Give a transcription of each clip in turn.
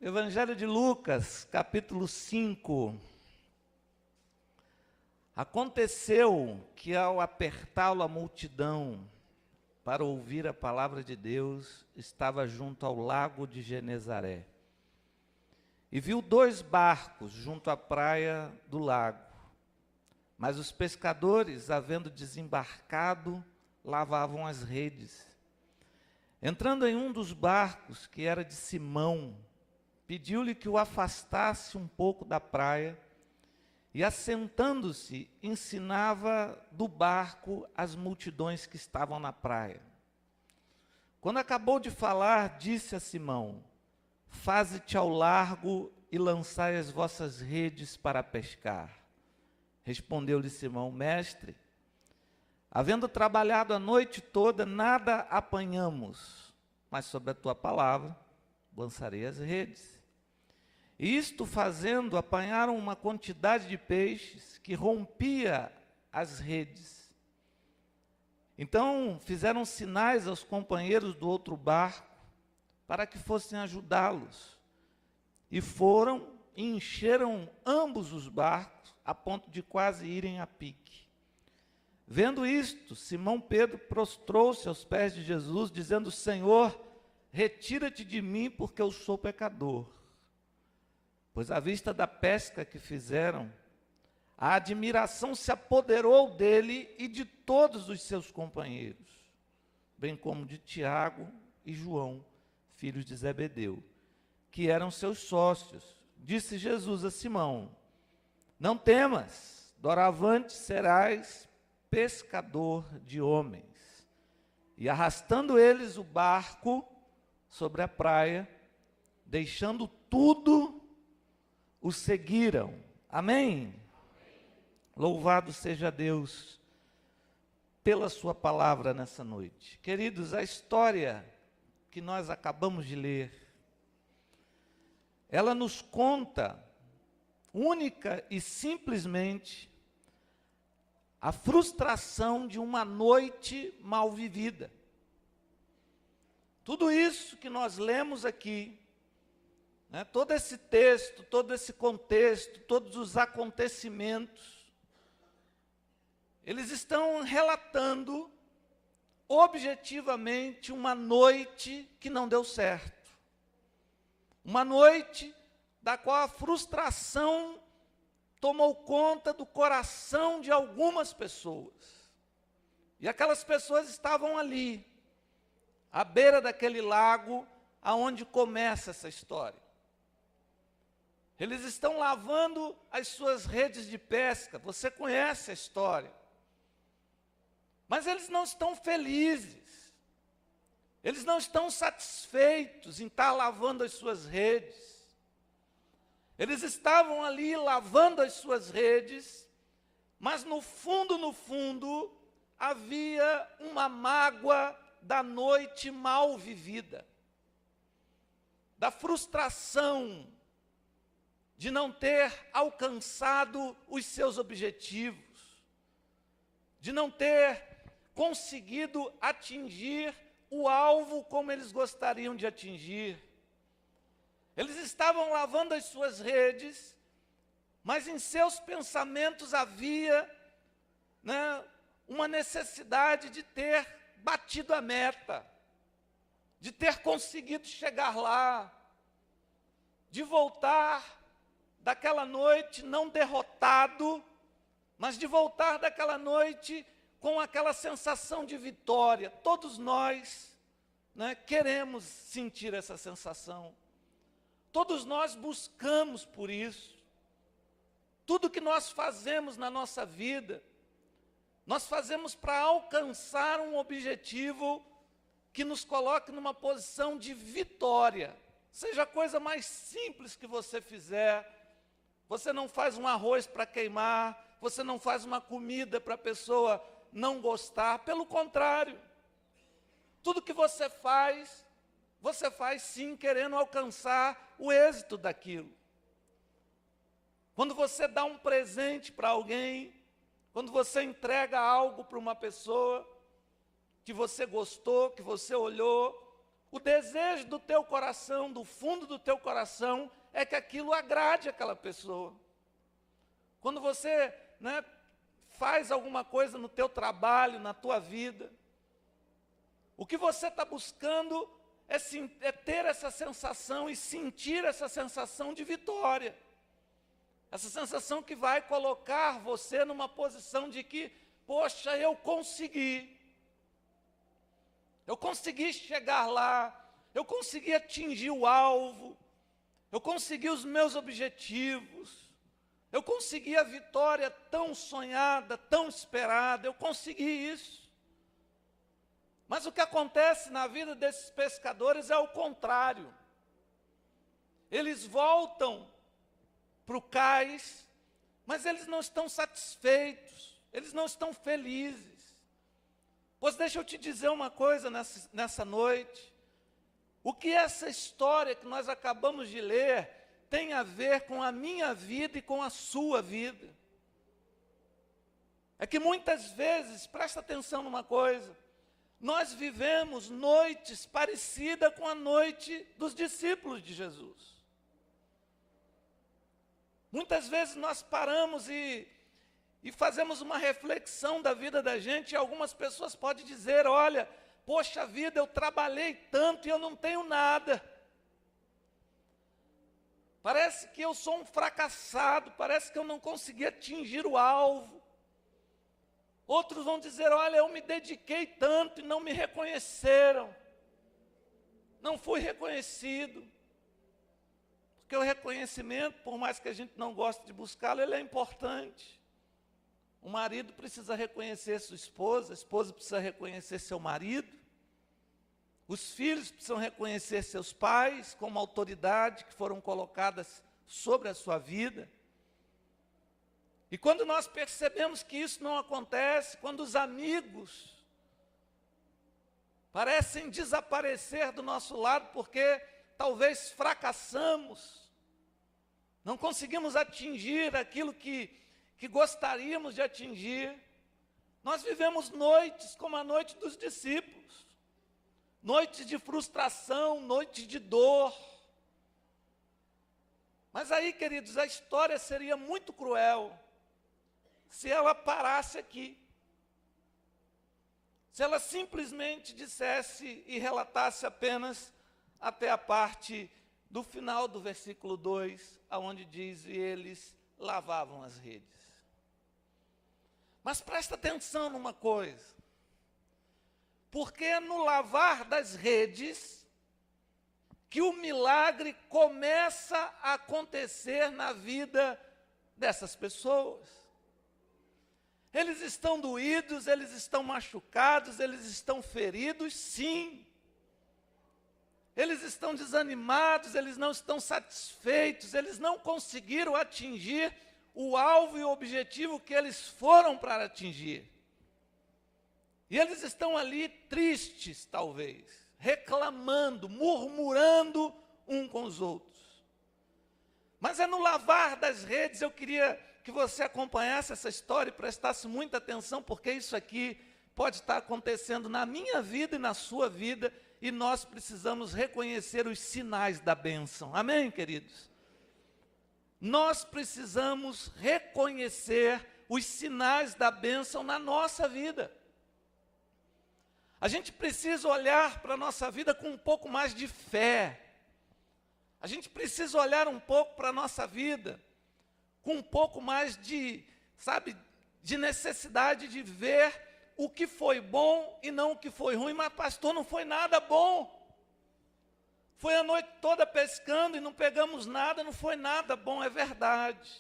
Evangelho de Lucas, capítulo 5. Aconteceu que ao apertá-lo a multidão para ouvir a palavra de Deus, estava junto ao lago de Genezaré. E viu 2 barcos junto à praia do lago. Mas os pescadores, havendo desembarcado, lavavam as redes. Entrando em um dos barcos, que era de Simão, pediu-lhe que o afastasse um pouco da praia, e assentando-se, ensinava do barco as multidões que estavam na praia. Quando acabou de falar, disse a Simão: faze-te ao largo e lançai as vossas redes para pescar. Respondeu-lhe Simão: mestre, havendo trabalhado a noite toda, nada apanhamos, mas sobre a tua palavra lançarei as redes. E isto fazendo, apanharam uma quantidade de peixes que rompia as redes. Então fizeram sinais aos companheiros do outro barco, para que fossem ajudá-los. E foram e encheram ambos os barcos, a ponto de quase irem a pique. Vendo isto, Simão Pedro prostrou-se aos pés de Jesus, dizendo: Senhor, retira-te de mim, porque eu sou pecador. Pois à vista da pesca que fizeram, a admiração se apoderou dele e de todos os seus companheiros, bem como de Tiago e João, filhos de Zebedeu, que eram seus sócios. Disse Jesus a Simão: não temas, doravante serás pescador de homens. E arrastando eles o barco sobre a praia, deixando tudo, o seguiram. Amém? Louvado seja Deus pela sua palavra nessa noite. Queridos, a história que nós acabamos de ler, ela nos conta única e simplesmente a frustração de uma noite mal vivida. Tudo isso que nós lemos aqui, todo esse texto, todo esse contexto, todos os acontecimentos, eles estão relatando objetivamente uma noite que não deu certo. Uma noite da qual a frustração tomou conta do coração de algumas pessoas. E aquelas pessoas estavam ali, à beira daquele lago, aonde começa essa história. Eles estão lavando as suas redes de pesca, você conhece a história. Mas eles não estão felizes, eles não estão satisfeitos em estar lavando as suas redes. Eles estavam ali lavando as suas redes, mas no fundo, havia uma mágoa da noite mal vivida, da frustração de não ter alcançado os seus objetivos, de não ter conseguido atingir o alvo como eles gostariam de atingir. Eles estavam lavando as suas redes, mas em seus pensamentos havia uma necessidade de ter batido a meta, de ter conseguido chegar lá, de voltar daquela noite não derrotado, mas de voltar daquela noite com aquela sensação de vitória. Todos nós queremos sentir essa sensação. Todos nós buscamos por isso. Tudo que nós fazemos na nossa vida, nós fazemos para alcançar um objetivo que nos coloque numa posição de vitória. Seja a coisa mais simples que você fizer, você não faz um arroz para queimar, você não faz uma comida para a pessoa não gostar, pelo contrário. Tudo que você faz sim querendo alcançar o êxito daquilo. Quando você dá um presente para alguém, quando você entrega algo para uma pessoa que você gostou, que você olhou, O desejo do teu coração, do fundo do teu coração, é que aquilo agrade aquela pessoa. Quando você, faz alguma coisa no teu trabalho, na tua vida, o que você está buscando é ter essa sensação e sentir essa sensação de vitória. Essa sensação que vai colocar você numa posição de que, poxa, eu consegui chegar lá, eu consegui atingir o alvo, eu consegui os meus objetivos, eu consegui a vitória tão sonhada, tão esperada, eu consegui isso. Mas o que acontece na vida desses pescadores é o contrário. Eles voltam para o cais, mas eles não estão satisfeitos, eles não estão felizes. Pois deixa eu te dizer uma coisa nessa noite. O que essa história que nós acabamos de ler tem a ver com a minha vida e com a sua vida? É que muitas vezes, presta atenção numa coisa, nós vivemos noites parecidas com a noite dos discípulos de Jesus. Muitas vezes nós paramos e fazemos uma reflexão da vida da gente, e algumas pessoas podem dizer, olha, poxa vida, eu trabalhei tanto e eu não tenho nada. Parece que eu sou um fracassado, parece que eu não consegui atingir o alvo. Outros vão dizer, olha, eu me dediquei tanto e não me reconheceram. Não fui reconhecido. Porque o reconhecimento, por mais que a gente não goste de buscá-lo, ele é importante. O marido precisa reconhecer sua esposa, a esposa precisa reconhecer seu marido, os filhos precisam reconhecer seus pais como autoridade que foram colocadas sobre a sua vida. E quando nós percebemos que isso não acontece, quando os amigos parecem desaparecer do nosso lado porque talvez fracassamos, não conseguimos atingir aquilo que gostaríamos de atingir, nós vivemos noites como a noite dos discípulos, noites de frustração, noites de dor. Mas aí, queridos, a história seria muito cruel se ela parasse aqui. Se ela simplesmente dissesse e relatasse apenas até a parte do final do versículo 2, aonde diz, e eles lavavam as redes. Mas presta atenção numa coisa, porque é no lavar das redes que o milagre começa a acontecer na vida dessas pessoas. Eles estão doídos, eles estão machucados, eles estão feridos, sim. Eles estão desanimados, eles não estão satisfeitos, eles não conseguiram atingir o alvo e o objetivo que eles foram para atingir. E eles estão ali tristes, talvez, reclamando, murmurando um com os outros. Mas é no lavar das redes, eu queria que você acompanhasse essa história e prestasse muita atenção, porque isso aqui pode estar acontecendo na minha vida e na sua vida, e nós precisamos reconhecer os sinais da bênção. Amém, queridos? Nós precisamos reconhecer os sinais da bênção na nossa vida. A gente precisa olhar para a nossa vida com um pouco mais de fé. A gente precisa olhar um pouco para a nossa vida com um pouco mais de necessidade de ver o que foi bom e não o que foi ruim. Mas, pastor, não foi nada bom. Foi a noite toda pescando e não pegamos nada, não foi nada bom, é verdade.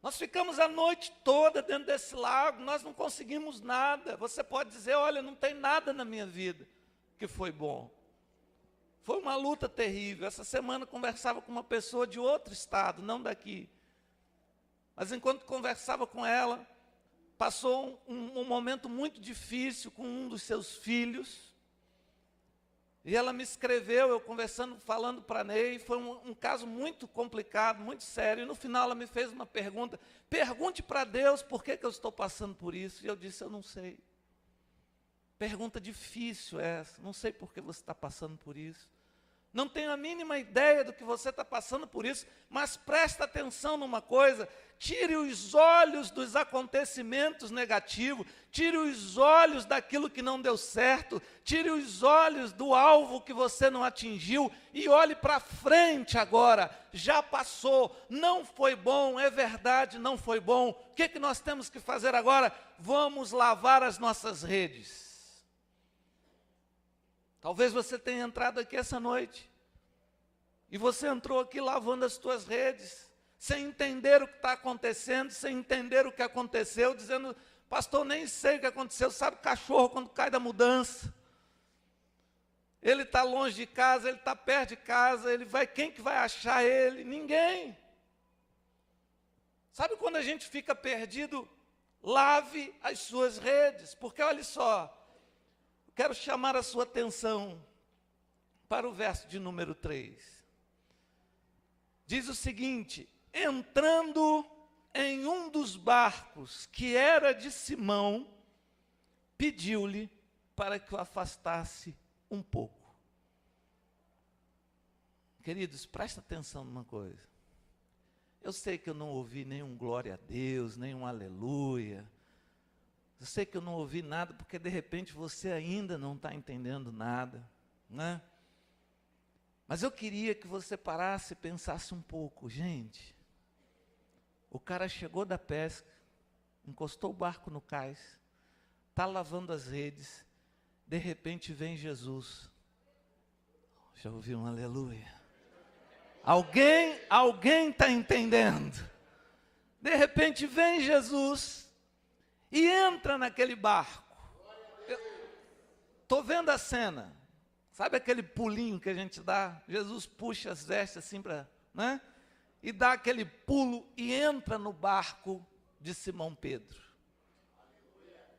Nós ficamos a noite toda dentro desse lago, nós não conseguimos nada. Você pode dizer, olha, não tem nada na minha vida que foi bom. Foi uma luta terrível. Essa semana eu conversava com uma pessoa de outro estado, não daqui. Mas enquanto conversava com ela, passou um momento muito difícil com um dos seus filhos. E ela me escreveu, eu conversando, falando para Ney, foi um caso muito complicado, muito sério. E no final ela me fez uma pergunta, pergunte para Deus por que eu estou passando por isso. E eu disse, eu não sei. Pergunta difícil essa, não sei por que você está passando por isso. Não tenho a mínima ideia do que você está passando por isso, mas presta atenção numa coisa, tire os olhos dos acontecimentos negativos, tire os olhos daquilo que não deu certo, tire os olhos do alvo que você não atingiu e olhe para frente agora. Já passou, não foi bom, é verdade, não foi bom. O que nós temos que fazer agora? Vamos lavar as nossas redes. Talvez você tenha entrado aqui essa noite, e você entrou aqui lavando as suas redes, sem entender o que está acontecendo, sem entender o que aconteceu, dizendo, pastor, nem sei o que aconteceu. Sabe o cachorro quando cai da mudança? Ele está longe de casa, ele está perto de casa, quem que vai achar ele? Ninguém. Sabe quando a gente fica perdido? Lave as suas redes, porque olha só, quero chamar a sua atenção para o verso de número 3. Diz o seguinte: entrando em um dos barcos, que era de Simão, pediu-lhe para que o afastasse um pouco. Queridos, presta atenção numa coisa. Eu sei que eu não ouvi nenhum glória a Deus, nenhum aleluia. Eu sei que eu não ouvi nada, porque de repente você ainda não está entendendo nada, né? Mas eu queria que você parasse e pensasse um pouco. Gente, o cara chegou da pesca, encostou o barco no cais, está lavando as redes, de repente vem Jesus. Já ouviu um aleluia? Alguém está entendendo? De repente vem Jesus e entra naquele barco. Estou vendo a cena. Sabe aquele pulinho que a gente dá? Jesus puxa as vestes assim para, né? E dá aquele pulo e entra no barco de Simão Pedro.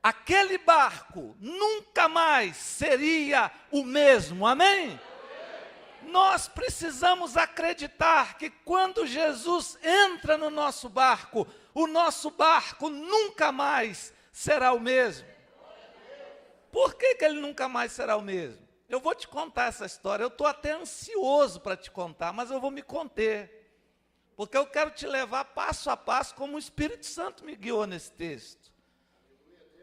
Aquele barco nunca mais seria o mesmo, amém? Nós precisamos acreditar que quando Jesus entra no nosso barco, o nosso barco nunca mais será o mesmo. Por que ele nunca mais será o mesmo? Eu vou te contar essa história, eu estou até ansioso para te contar, mas eu vou me conter, porque eu quero te levar passo a passo como o Espírito Santo me guiou nesse texto.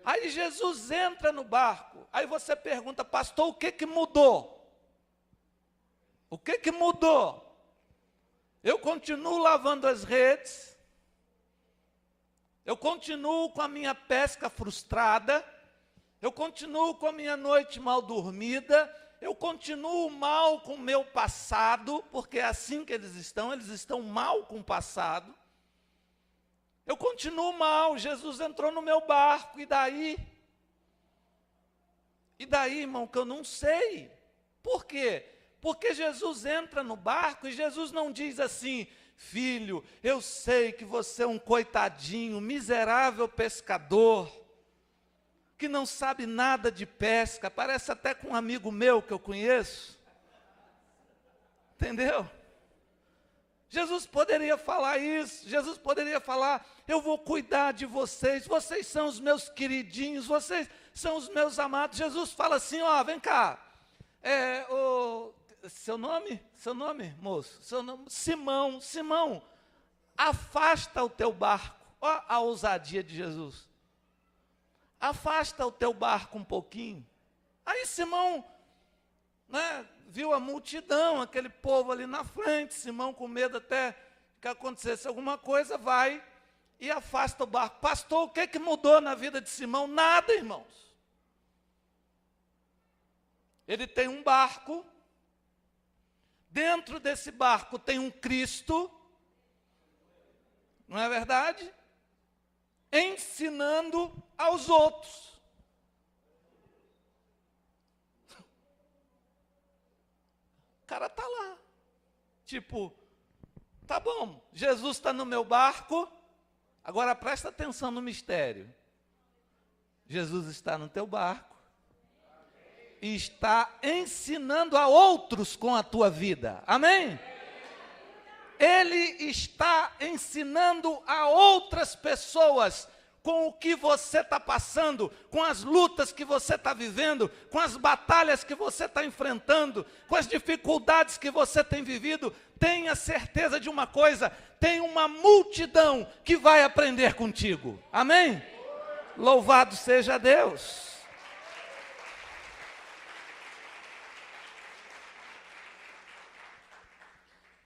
Aí Jesus entra no barco, aí você pergunta, pastor, o que mudou? O que mudou? Eu continuo lavando as redes, eu continuo com a minha pesca frustrada, eu continuo com a minha noite mal dormida, eu continuo mal com o meu passado, porque é assim que eles estão mal com o passado. Eu continuo mal, Jesus entrou no meu barco, e daí? E daí, irmão, que eu não sei. Por quê? Porque Jesus entra no barco e Jesus não diz assim, filho, eu sei que você é um coitadinho, miserável pescador, que não sabe nada de pesca, parece até com um amigo meu que eu conheço. Entendeu? Jesus poderia falar isso, Jesus poderia falar, eu vou cuidar de vocês, vocês são os meus queridinhos, vocês são os meus amados. Jesus fala assim, ó, vem cá, seu nome, moço? Seu nome? Simão, afasta o teu barco. Ó a ousadia de Jesus. Afasta o teu barco um pouquinho. Aí Simão, né, viu a multidão, aquele povo ali na frente. Simão, com medo até que acontecesse alguma coisa, vai e afasta o barco. Pastor, o que mudou na vida de Simão? Nada, irmãos. Ele tem um barco. Dentro desse barco tem um Cristo, não é verdade? Ensinando aos outros. O cara está lá, tipo, tá bom, Jesus está no meu barco, agora presta atenção no mistério. Jesus está no teu barco e está ensinando a outros com a tua vida, amém? Ele está ensinando a outras pessoas com o que você está passando, com as lutas que você está vivendo, com as batalhas que você está enfrentando, com as dificuldades que você tem vivido, tenha certeza de uma coisa: tem uma multidão que vai aprender contigo. Amém? Louvado seja Deus.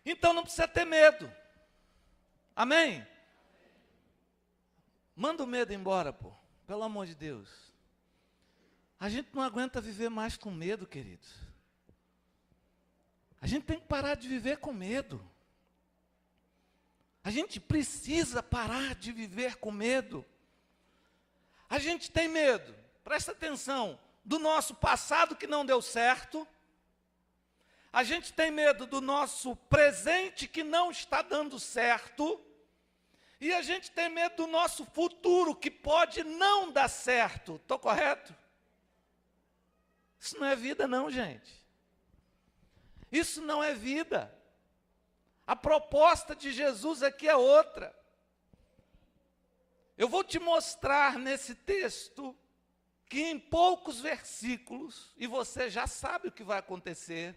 Então não precisa ter medo. Amém? Manda o medo embora, pô. Pelo amor de Deus. A gente não aguenta viver mais com medo, queridos. A gente tem que parar de viver com medo. A gente precisa parar de viver com medo. A gente tem medo, presta atenção, do nosso passado que não deu certo. A gente tem medo do nosso presente que não está dando certo. E a gente tem medo do nosso futuro que pode não dar certo. Estou correto? Isso não é vida não, gente. Isso não é vida. A proposta de Jesus aqui é outra. Eu vou te mostrar nesse texto que em poucos versículos, e você já sabe o que vai acontecer,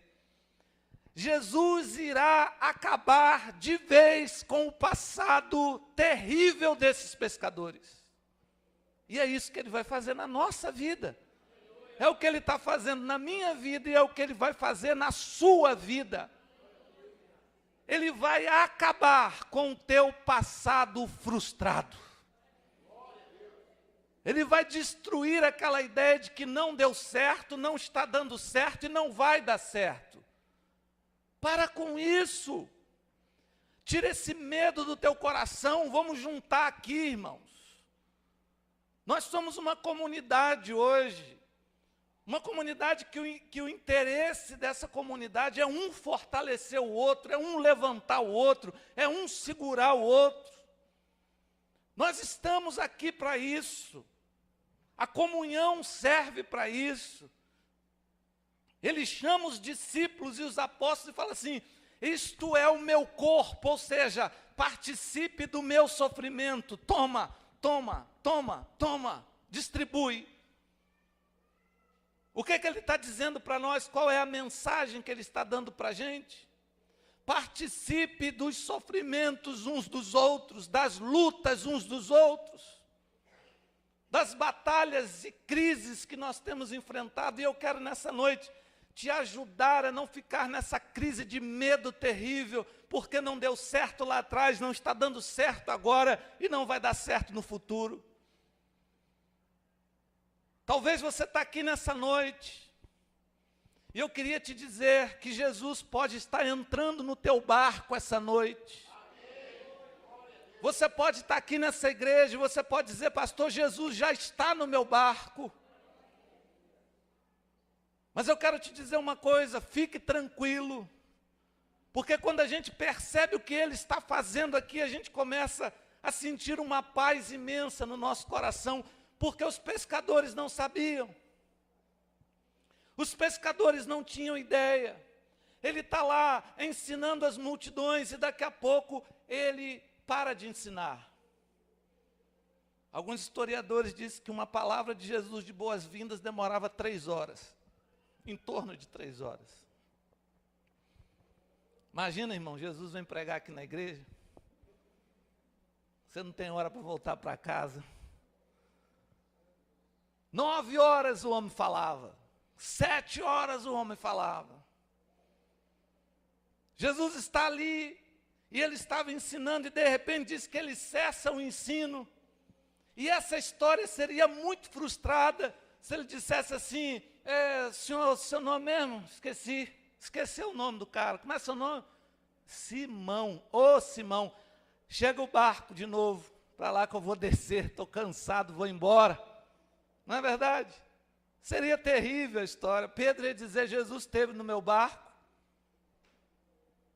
Jesus irá acabar de vez com o passado terrível desses pescadores. E é isso que ele vai fazer na nossa vida. É o que ele está fazendo na minha vida e é o que ele vai fazer na sua vida. Ele vai acabar com o teu passado frustrado. Ele vai destruir aquela ideia de que não deu certo, não está dando certo e não vai dar certo. Para com isso. Tira esse medo do teu coração. Vamos juntar aqui, irmãos. Nós somos uma comunidade hoje. Uma comunidade que o interesse dessa comunidade é um fortalecer o outro, é um levantar o outro, é um segurar o outro. Nós estamos aqui para isso. A comunhão serve para isso. Ele chama os discípulos e os apóstolos e fala assim: isto é o meu corpo, ou seja, participe do meu sofrimento. Toma, toma, toma, toma, distribui. O que ele está dizendo para nós? Qual é a mensagem que ele está dando para a gente? Participe dos sofrimentos uns dos outros, das lutas uns dos outros, das batalhas e crises que nós temos enfrentado. E eu quero nessa noite te ajudar a não ficar nessa crise de medo terrível, porque não deu certo lá atrás, não está dando certo agora e não vai dar certo no futuro. Talvez você está aqui nessa noite, e eu queria te dizer que Jesus pode estar entrando no teu barco essa noite. Você pode estar aqui nessa igreja, e você pode dizer: pastor, Jesus já está no meu barco. Mas eu quero te dizer uma coisa, fique tranquilo, porque quando a gente percebe o que Ele está fazendo aqui, a gente começa a sentir uma paz imensa no nosso coração, porque os pescadores não sabiam, os pescadores não tinham ideia. Ele está lá ensinando as multidões e daqui a pouco ele para de ensinar. Alguns historiadores dizem que uma palavra de Jesus de boas-vindas demorava 3 horas, em torno de 3 horas. Imagina, irmão, Jesus vem pregar aqui na igreja, você não tem hora para voltar para casa. 9 horas o homem falava, 7 horas o homem falava. Jesus está ali, e ele estava ensinando, e de repente diz que ele cessa o ensino. E essa história seria muito frustrada se ele dissesse assim: senhor, seu nome mesmo? Esqueci o nome do cara. Como é seu nome? Simão. Ô Simão, chega o barco de novo, para lá que eu vou descer, estou cansado, vou embora. Não é verdade? Seria terrível a história. Pedro ia dizer: Jesus esteve no meu barco,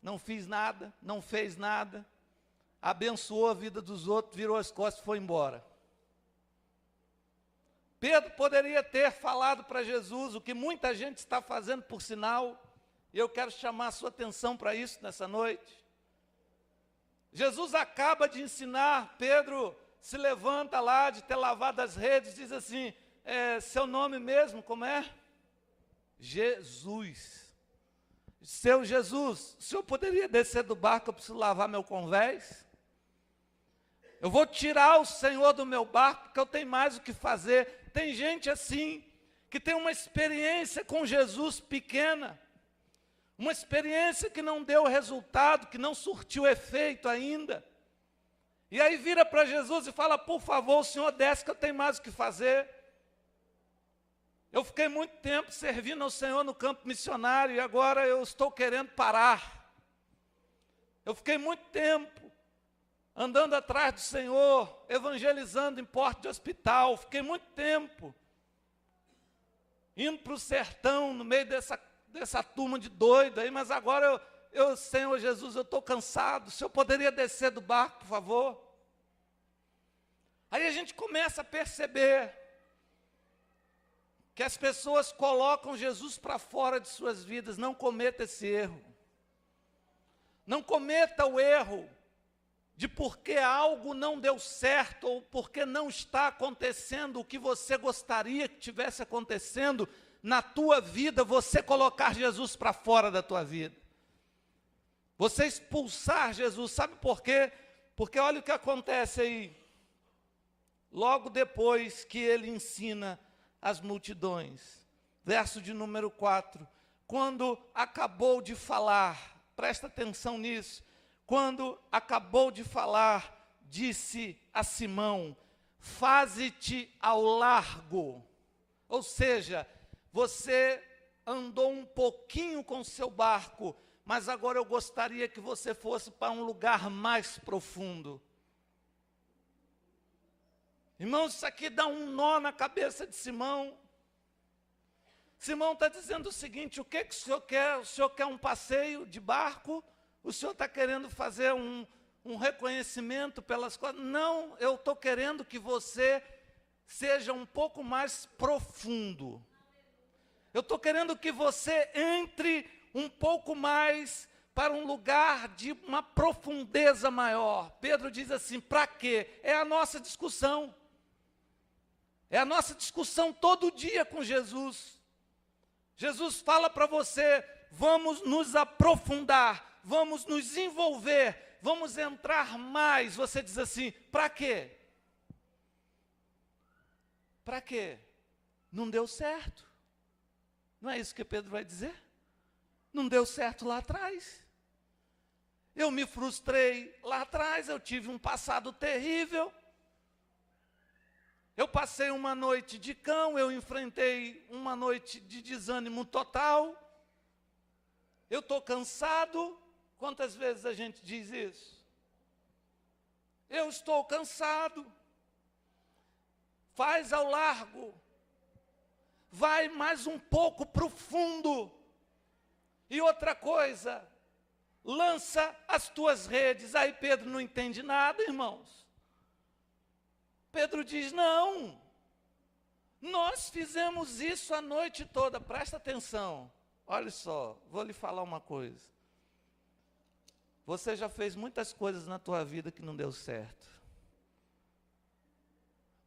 não fiz nada, não fez nada, abençoou a vida dos outros, virou as costas e foi embora. Pedro poderia ter falado para Jesus o que muita gente está fazendo, por sinal, e eu quero chamar a sua atenção para isso nessa noite. Jesus acaba de ensinar, Pedro se levanta lá de ter lavado as redes, diz assim, seu nome mesmo, como é? Jesus. Seu Jesus, o senhor poderia descer do barco, eu preciso lavar meu convés? Eu vou tirar o Senhor do meu barco, porque eu tenho mais o que fazer. Tem gente assim, que tem uma experiência com Jesus pequena, uma experiência que não deu resultado, que não surtiu efeito ainda. E aí vira para Jesus e fala, por favor, o Senhor desce que eu tenho mais o que fazer. Eu fiquei muito tempo servindo ao Senhor no campo missionário e agora eu estou querendo parar. Eu fiquei muito tempo andando atrás do Senhor, evangelizando em porta de hospital. Fiquei muito tempo indo para o sertão, no meio dessa turma de doido aí, mas agora Senhor Jesus, eu estou cansado, o Senhor poderia descer do barco, por favor? Aí a gente começa a perceber que as pessoas colocam Jesus para fora de suas vidas. Não cometa esse erro. Não cometa o erro de porque algo não deu certo ou porque não está acontecendo o que você gostaria que tivesse acontecendo na tua vida, você colocar Jesus para fora da tua vida. Você expulsar Jesus, sabe por quê? Porque olha o que acontece aí. Logo depois que ele ensina as multidões, verso de número 4, quando acabou de falar, presta atenção nisso, quando acabou de falar, disse a Simão, faze-te ao largo, ou seja, você andou um pouquinho com o seu barco, mas agora eu gostaria que você fosse para um lugar mais profundo. Irmãos, isso aqui dá um nó na cabeça de Simão. Simão está dizendo o seguinte, o que o senhor quer? O senhor quer um passeio de barco? O senhor está querendo fazer um reconhecimento pelas coisas? Não, eu estou querendo que você seja um pouco mais profundo. Eu estou querendo que você entre um pouco mais para um lugar de uma profundeza maior. Pedro diz assim, para quê? É a nossa discussão. É a nossa discussão todo dia com Jesus. Jesus fala para você, vamos nos aprofundar, vamos nos envolver, vamos entrar mais. Você diz assim, para quê? Para quê? Não deu certo. Não é isso que Pedro vai dizer? Não deu certo lá atrás. Eu me frustrei lá atrás, eu tive um passado terrível. Eu passei uma noite de cão, eu enfrentei uma noite de desânimo total. Eu estou cansado. Quantas vezes a gente diz isso? Eu estou cansado. Faz ao largo. Vai mais um pouco para o fundo. E outra coisa, lança as tuas redes. Aí Pedro não entende nada, irmãos. Pedro diz, não, nós fizemos isso a noite toda, presta atenção, olha só, vou lhe falar uma coisa. Você já fez muitas coisas na tua vida que não deu certo.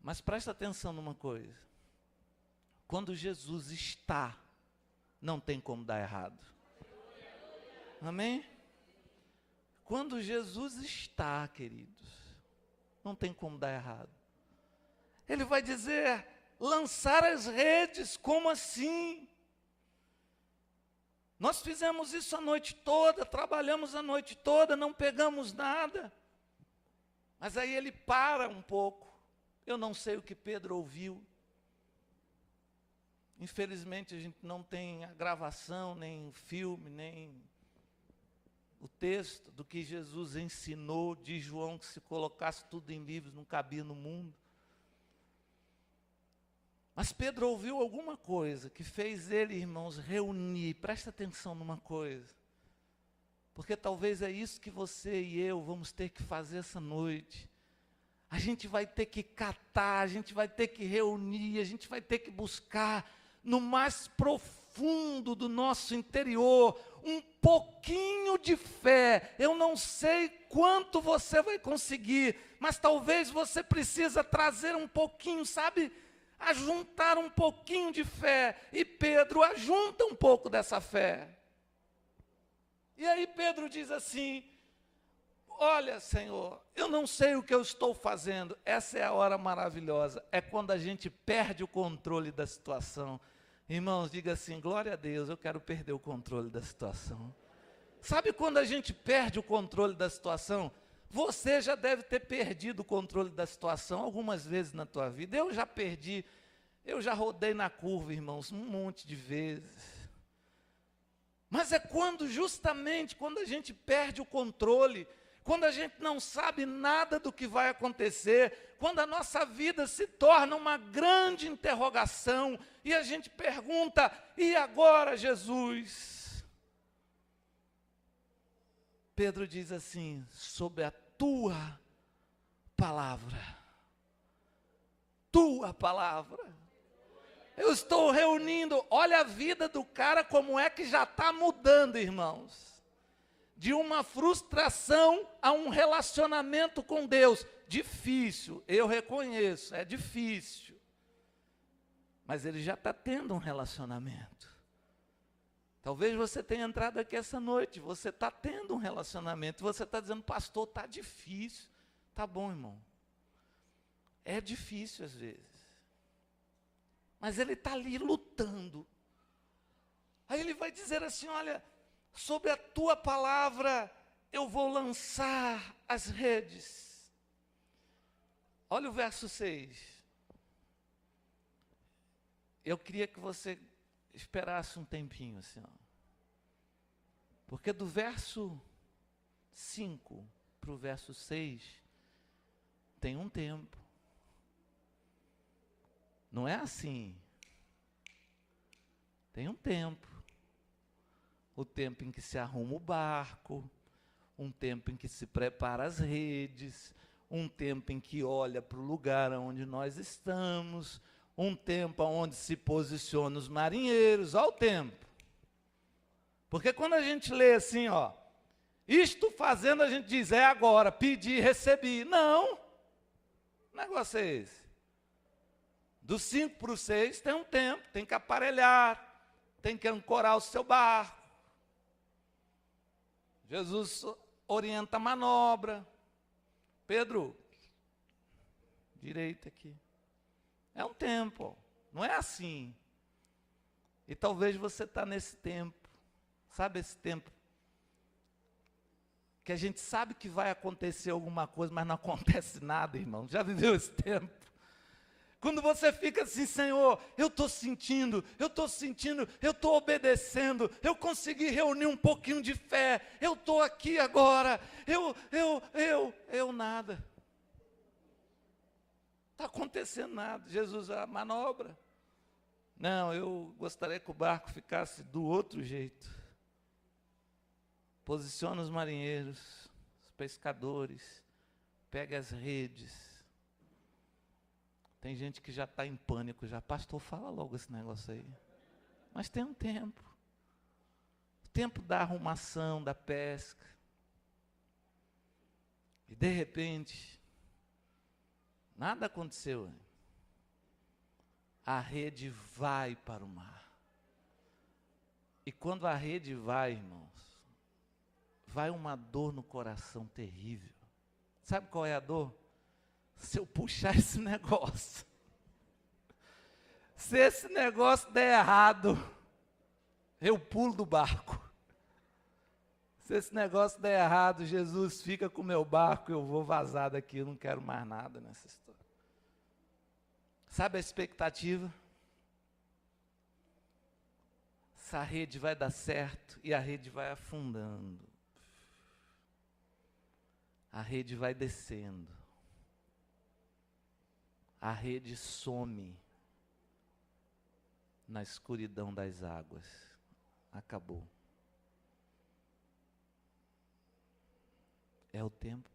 Mas presta atenção numa coisa. Quando Jesus está, não tem como dar errado. Amém? Quando Jesus está, queridos, não tem como dar errado. Ele vai dizer, lançar as redes, como assim? Nós fizemos isso a noite toda, trabalhamos a noite toda, não pegamos nada. Mas aí ele para um pouco. Eu não sei o que Pedro ouviu. Infelizmente a gente não tem a gravação, nem o filme, nem o texto do que Jesus ensinou, de João, que se colocasse tudo em livros não cabia no mundo. Mas Pedro ouviu alguma coisa que fez ele, irmãos, reunir. Presta atenção numa coisa. Porque talvez é isso que você e eu vamos ter que fazer essa noite. A gente vai ter que catar, a gente vai ter que reunir, a gente vai ter que buscar no mais profundo fundo do nosso interior, um pouquinho de fé. Eu não sei quanto você vai conseguir, mas talvez você precisa trazer um pouquinho, sabe? Ajuntar um pouquinho de fé. E Pedro ajunta um pouco dessa fé. E aí Pedro diz assim: olha, Senhor, eu não sei o que eu estou fazendo. Essa é a hora maravilhosa. É quando a gente perde o controle da situação. Irmãos, diga assim: glória a Deus, eu quero perder o controle da situação. Sabe quando a gente perde o controle da situação? Você já deve ter perdido o controle da situação algumas vezes na tua vida. Eu já perdi, eu já rodei na curva, irmãos, um monte de vezes. Mas é justamente quando a gente perde o controle, quando a gente não sabe nada do que vai acontecer, quando a nossa vida se torna uma grande interrogação, e a gente pergunta: e agora, Jesus? Pedro diz assim: sobre a tua palavra. Tua palavra. Eu estou reunindo, olha a vida do cara como é que já está mudando, irmãos. De uma frustração a um relacionamento com Deus. Difícil, eu reconheço, é difícil. Mas ele já está tendo um relacionamento. Talvez você tenha entrado aqui essa noite, você está tendo um relacionamento, você está dizendo: pastor, está difícil. Tá bom, irmão. É difícil às vezes. Mas ele está ali lutando. Aí ele vai dizer assim: olha, sobre a tua palavra eu vou lançar as redes. Olha o verso 6. Eu queria que você esperasse um tempinho assim, ó. Porque do verso 5 para o verso 6 tem um tempo. Não é assim. Tem um tempo. O tempo em que se arruma o barco, um tempo em que se prepara as redes, um tempo em que olha para o lugar onde nós estamos, um tempo onde se posicionam os marinheiros. Olha o tempo. Porque quando a gente lê assim, ó, isto fazendo, a gente diz: é agora, pedi, recebi. Não. Que negócio é esse? Do 5 para o 6 tem um tempo, tem que aparelhar, tem que ancorar o seu barco. Jesus orienta a manobra. Pedro, direita aqui. É um tempo, não é assim. E talvez você está nesse tempo. Sabe esse tempo? Que a gente sabe que vai acontecer alguma coisa, mas não acontece nada, irmão. Já viveu esse tempo? Quando você fica assim: Senhor, eu estou sentindo, eu estou obedecendo, eu consegui reunir um pouquinho de fé, eu estou aqui agora, eu nada. Está acontecendo nada. Jesus, a manobra. Não, eu gostaria que o barco ficasse do outro jeito. Posiciona os marinheiros, os pescadores, pega as redes. Tem gente que já está em pânico, já: pastor, fala logo esse negócio aí. Mas tem um tempo. O tempo da arrumação, da pesca. E de repente, nada aconteceu. A rede vai para o mar. E quando a rede vai, irmãos, vai uma dor no coração terrível. Sabe qual é a dor? Se eu puxar esse negócio, se esse negócio der errado, eu pulo do barco. Se esse negócio der errado, Jesus fica com o meu barco, eu vou vazar daqui, eu não quero mais nada nessa história. Sabe a expectativa? Essa rede vai dar certo e a rede vai afundando. A rede vai descendo. A rede some na escuridão das águas. Acabou. É o tempo.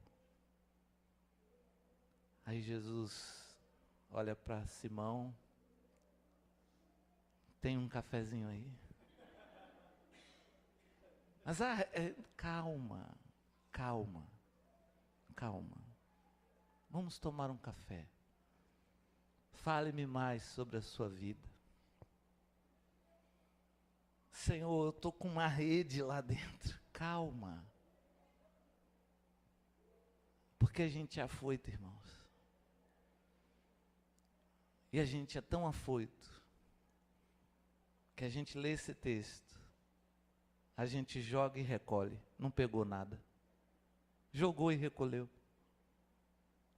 Aí Jesus olha para Simão: tem um cafezinho aí? Mas calma, calma, calma. Vamos tomar um café. Fale-me mais sobre a sua vida. Senhor, eu estou com uma rede lá dentro. Calma. Porque a gente é afoito, irmãos. E a gente é tão afoito que a gente lê esse texto, a gente joga e recolhe. Não pegou nada. Jogou e recolheu.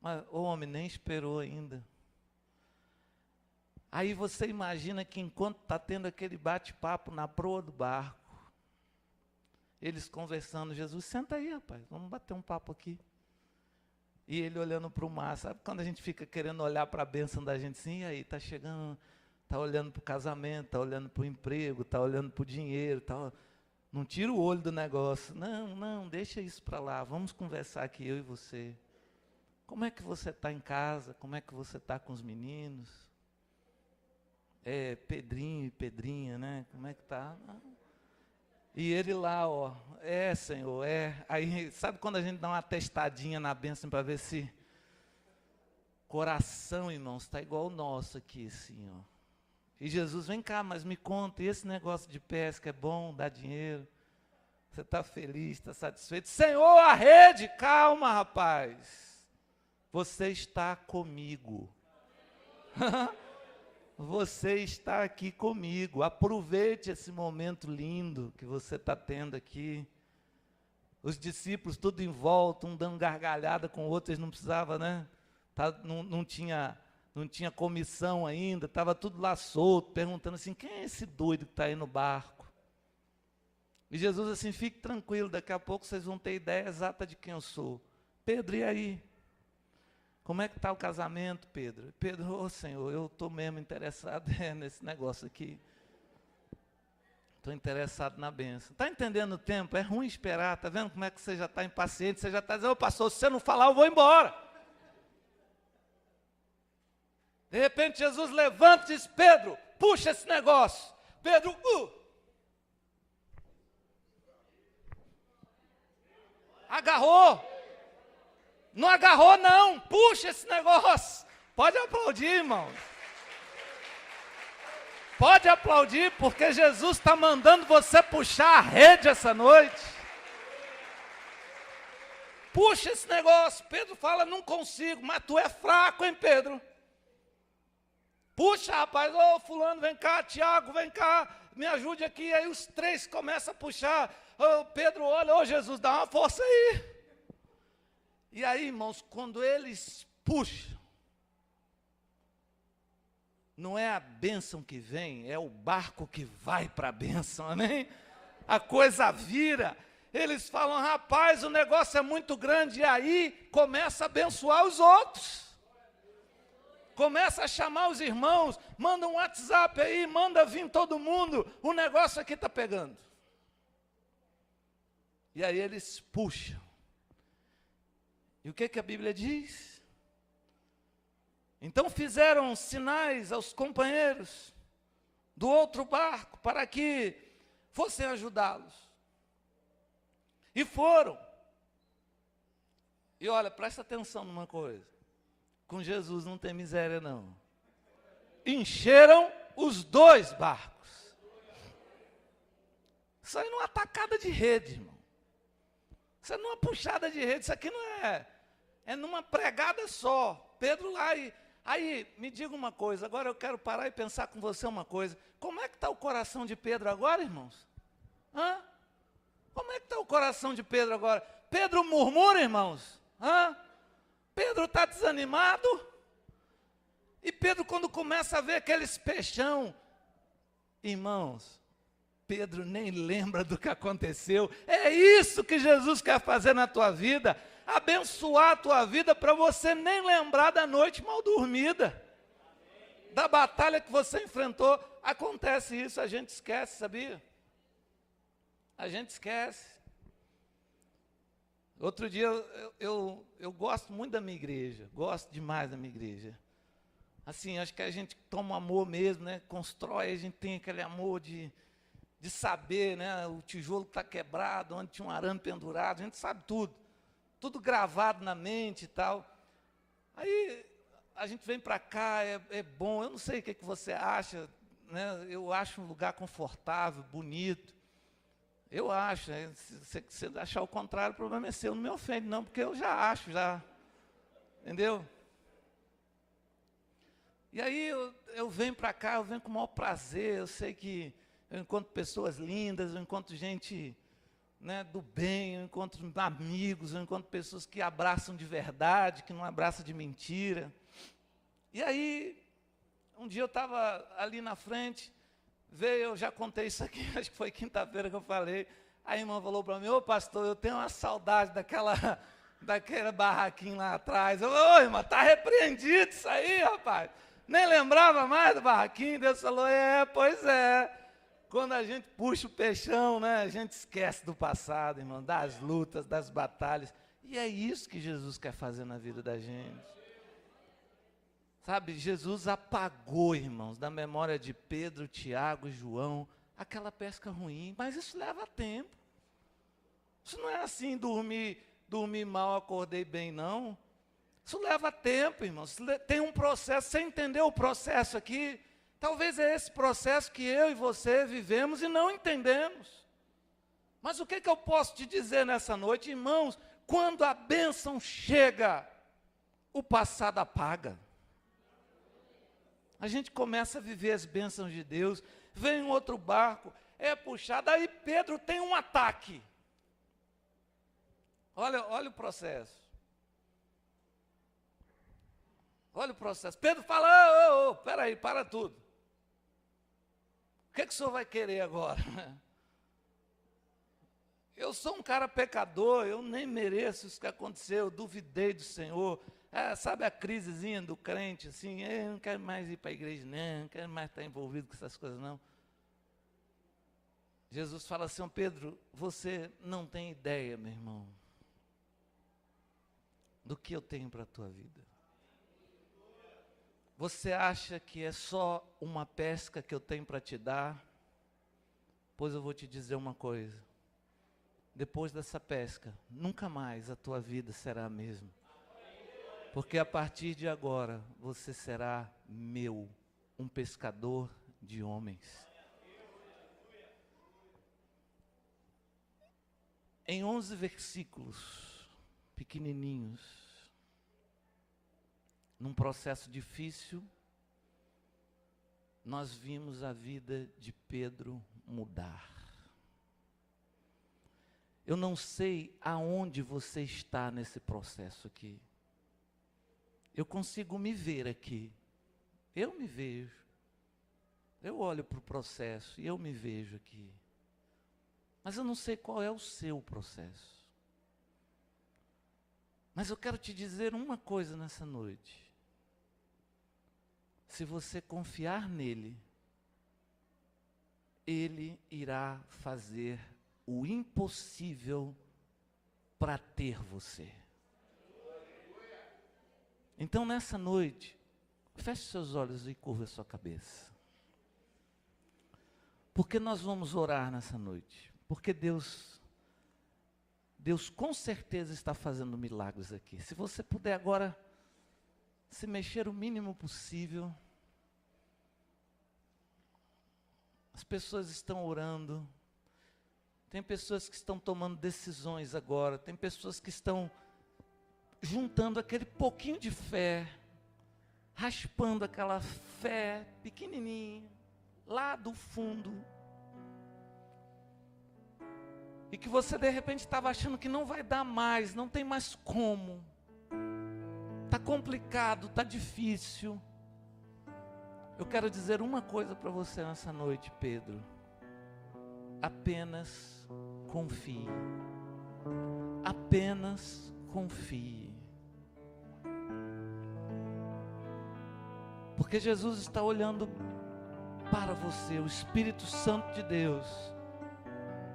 Mas o homem nem esperou ainda. Aí você imagina que enquanto está tendo aquele bate-papo na proa do barco, eles conversando, Jesus, senta aí, rapaz, vamos bater um papo aqui. E ele olhando para o mar, sabe quando a gente fica querendo olhar para a bênção da gente assim, e aí, está chegando, está olhando para o casamento, está olhando para o emprego, está olhando para o dinheiro, não tira o olho do negócio, não, deixa isso para lá, vamos conversar aqui, eu e você. Como é que você está em casa? Como é que você está com os meninos? Pedrinho e Pedrinha, né? Como é que está? E ele lá, Senhor, Aí, sabe quando a gente dá uma testadinha na bênção para ver se coração, irmãos, está igual o nosso aqui, assim, ó. E Jesus, vem cá, mas me conta, e esse negócio de pesca é bom, dá dinheiro? Você está feliz, está satisfeito? Senhor, a rede, calma, rapaz. Você está comigo. Você está aqui comigo. Aproveite esse momento lindo que você está tendo aqui. Os discípulos tudo em volta, um dando gargalhada com o outro, eles não precisavam, né? Não tinha comissão ainda, estava tudo lá solto, perguntando assim, quem é esse doido que está aí no barco? E Jesus assim, fique tranquilo, daqui a pouco vocês vão ter ideia exata de quem eu sou. Pedro, e aí? Como é que está o casamento, Pedro? Pedro, Senhor, eu estou mesmo interessado nesse negócio aqui. Estou interessado na bênção. Está entendendo o tempo? É ruim esperar, está vendo como é que você já está impaciente? Você já está dizendo, pastor, se você não falar, eu vou embora. De repente, Jesus levanta e diz, Pedro, puxa esse negócio. Pedro, agarrou. Não agarrou, não. Puxa esse negócio. Pode aplaudir, irmão. Pode aplaudir, porque Jesus está mandando você puxar a rede essa noite. Puxa esse negócio. Pedro fala, não consigo, mas tu é fraco, hein, Pedro? Puxa, rapaz, fulano, vem cá, Tiago, vem cá, me ajude aqui. Aí os três começam a puxar. Pedro olha, Jesus, dá uma força aí. E aí, irmãos, quando eles puxam, não é a bênção que vem, é o barco que vai para a bênção, amém? A coisa vira, eles falam, rapaz, o negócio é muito grande, e aí começa a abençoar os outros. Começa a chamar os irmãos, manda um WhatsApp aí, manda vir todo mundo, o negócio aqui está pegando. E aí eles puxam. E o que a Bíblia diz? Então fizeram sinais aos companheiros do outro barco para que fossem ajudá-los. E foram. E olha, presta atenção numa coisa. Com Jesus não tem miséria não. Encheram os dois barcos. Isso aí não é uma tacada de rede, irmão. Isso é numa puxada de rede, isso aqui não é numa pregada só. Pedro lá, aí me diga uma coisa, agora eu quero parar e pensar com você uma coisa. Como é que está o coração de Pedro agora, irmãos? Como é que está o coração de Pedro agora? Pedro murmura, irmãos? Pedro está desanimado? E Pedro, quando começa a ver aqueles peixão, irmãos, Pedro nem lembra do que aconteceu. É isso que Jesus quer fazer na tua vida. Abençoar a tua vida para você nem lembrar da noite mal dormida. Da batalha que você enfrentou. Acontece isso, a gente esquece, sabia? A gente esquece. Outro dia, eu gosto muito da minha igreja. Gosto demais da minha igreja. Assim, acho que a gente toma amor mesmo, né? Constrói, a gente tem aquele amor de de saber, né, o tijolo está quebrado, onde tinha um arame pendurado, a gente sabe tudo. Tudo gravado na mente e tal. Aí a gente vem para cá, é bom, eu não sei o que você acha, né? Eu acho um lugar confortável, bonito. Eu acho, se você achar o contrário, o problema é seu, não me ofende não, porque eu já acho, entendeu? E aí eu venho para cá, eu venho com o maior prazer, eu sei que eu encontro pessoas lindas, eu encontro gente, né, do bem, eu encontro amigos, eu encontro pessoas que abraçam de verdade, que não abraçam de mentira. E aí, um dia eu estava ali na frente, eu já contei isso aqui, acho que foi quinta-feira que eu falei, a irmã falou para mim, ô pastor, eu tenho uma saudade daquela barraquinha lá atrás. Eu falei, ô irmã, está repreendido isso aí, rapaz. Nem lembrava mais do barraquinho. Deus falou, pois é. Quando a gente puxa o peixão, né, a gente esquece do passado, irmão, das lutas, das batalhas. E é isso que Jesus quer fazer na vida da gente. Sabe, Jesus apagou, irmãos, da memória de Pedro, Tiago e João, aquela pesca ruim, mas isso leva tempo. Isso não é assim, dormi mal, acordei bem, não. Isso leva tempo, irmãos. Tem um processo, você entendeu o processo aqui? Talvez é esse processo que eu e você vivemos e não entendemos. Mas o que eu posso te dizer nessa noite, irmãos? Quando a bênção chega, o passado apaga. A gente começa a viver as bênçãos de Deus, vem um outro barco, é puxado, aí Pedro tem um ataque. Olha o processo. Olha o processo. Pedro fala, peraí, para tudo. O que o senhor vai querer agora? Eu sou um cara pecador, eu nem mereço isso que aconteceu, eu duvidei do Senhor. Sabe a crisezinha do crente, assim, eu não quero mais ir para a igreja, não quero mais estar envolvido com essas coisas, não. Jesus fala assim, Pedro, você não tem ideia, meu irmão, do que eu tenho para a tua vida. Você acha que é só uma pesca que eu tenho para te dar? Pois eu vou te dizer uma coisa. Depois dessa pesca, nunca mais a tua vida será a mesma. Porque a partir de agora, você será meu, um pescador de homens. Em 11 versículos, pequenininhos, num processo difícil, nós vimos a vida de Pedro mudar. Eu não sei aonde você está nesse processo aqui. Eu consigo me ver aqui. Eu me vejo. Eu olho para o processo e eu me vejo aqui. Mas eu não sei qual é o seu processo. Mas eu quero te dizer uma coisa nessa noite. Se você confiar nele, ele irá fazer o impossível para ter você. Então nessa noite, feche seus olhos e curva a sua cabeça. Porque nós vamos orar nessa noite. Porque Deus com certeza está fazendo milagres aqui. Se você puder agora se mexer o mínimo possível. As pessoas estão orando. Tem pessoas que estão tomando decisões agora. Tem pessoas que estão juntando aquele pouquinho de fé, raspando aquela fé pequenininha, lá do fundo. E que você de repente estava achando que não vai dar mais, não tem mais como. Está complicado, está difícil. Eu quero dizer uma coisa para você nessa noite, Pedro. Apenas confie. Apenas confie. Porque Jesus está olhando para você, o Espírito Santo de Deus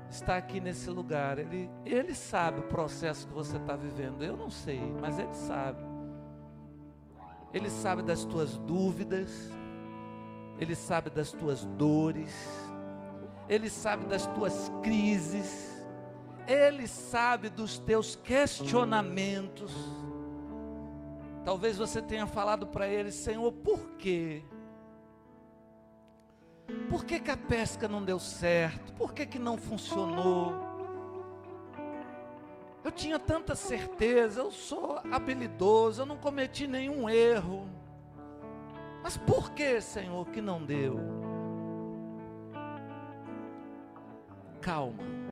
está aqui nesse lugar. Ele sabe o processo que você está vivendo. Eu não sei, mas Ele sabe. Ele sabe das tuas dúvidas. Ele sabe das tuas dores. Ele sabe das tuas crises, Ele sabe dos teus questionamentos. Talvez você tenha falado para Ele: Senhor, por quê? Por que a pesca não deu certo? Por que não funcionou? Eu tinha tanta certeza, eu sou habilidoso, eu não cometi nenhum erro. Mas por que, Senhor, que não deu? Calma.